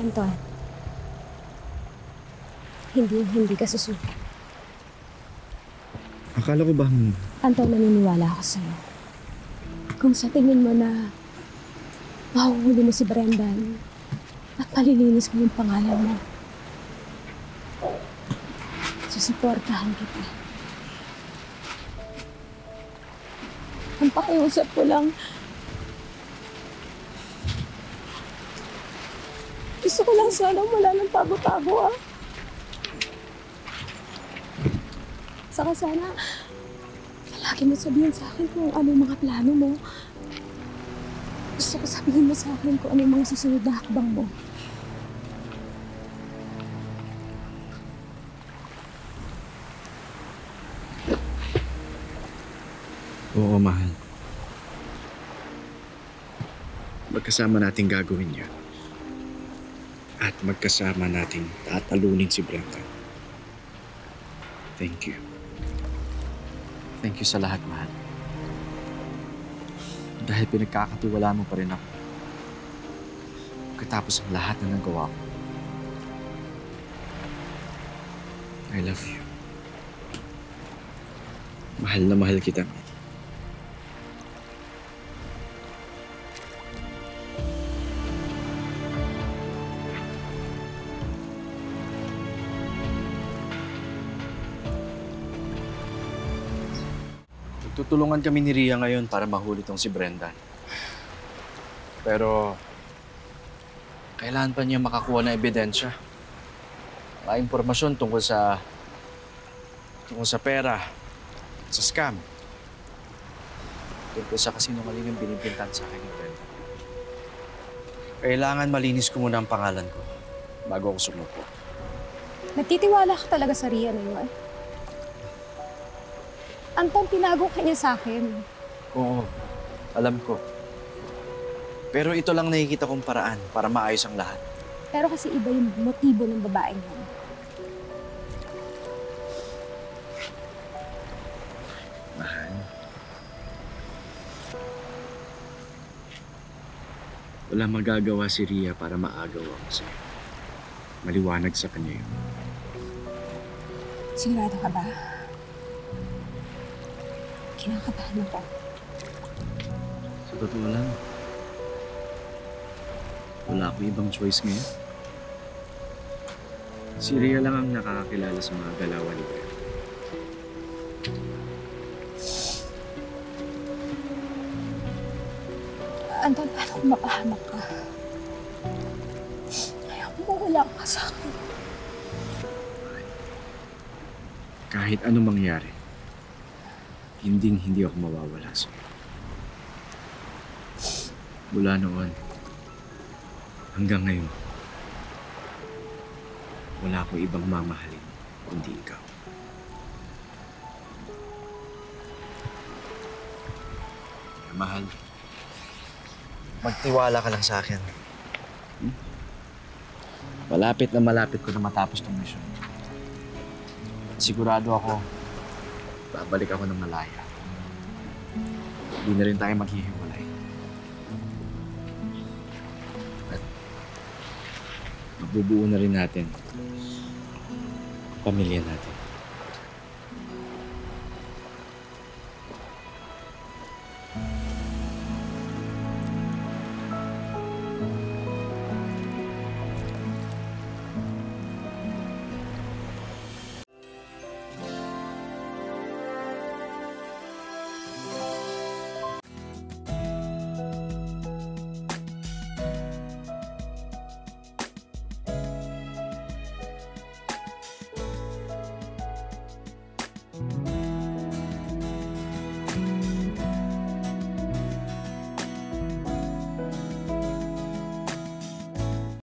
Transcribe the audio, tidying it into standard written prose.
Anton, hindi ka susuko. Akala ko ba... Anton, naniniwala ako sa'yo. Kung sa tingin mo na mahuhuli mo si Brendan at palilinis mo yung pangalan mo, susuportahan kita. Ang pakiusap ko lang, gusto ko lang sana wala ng tago-tago, ah. Saka sana, palagi mo sabihin sa akin kung ano yung mga plano mo. Gusto ko sabihin mo sa akin kung ano yung mga susunod na hakbang mo. Oo, mahal. Magkasama nating gagawin yan. At magkasama nating tatalunin si Brenda. Thank you. Thank you sa lahat, mahal. Dahil pinagkakatiwala mo pa rin ako. Pagkatapos ang lahat na nagawa ko. I love you. Mahal na mahal kita, Mel. Tutulungan kami ni Ria ngayon para mahuli tong si Brendan. Pero, kailangan pa niya makakuha ng ebidensya. Mga impormasyon tungkol sa pera, sa scam. Tungkol sa kasinungaling yung binibintan sa akin ni Brendan. Kailangan malinis ko muna ang pangalan ko bago ako sumuko. Nagtitiwala ka talaga sa Ria na yun? Anton, tinago ka niya sa akin. Oo, alam ko. Pero ito lang nakikita kong paraan para maayos ang lahat. Pero kasi iba yung motibo ng babaeng yun. Mahal. Wala magagawa si Ria para maagaw ako sa'yo. Maliwanag sa kanya yun. Sigurado ka ba? Kinakabahan ako. Sa totoo lang, wala akong ibang choice ngayon. Si Ria lang ang nakakakilala sa mga galawan ni Brendan. Anton, paano kung mapahamak ka? Ayaw mo wala ka sa akin. Kahit anong mangyari, hindi ako mawawala sa'yo. Mula noon, hanggang ngayon, wala akong ibang mamahalin kundi ikaw. Kaya mahal, magtiwala ka lang sa akin. Malapit ko na matapos tong mission. Sigurado ako, babalik ako ng malaya. Hindi na rin tayo maghihiwalay. At mabubuo na rin natin ang pamilya natin.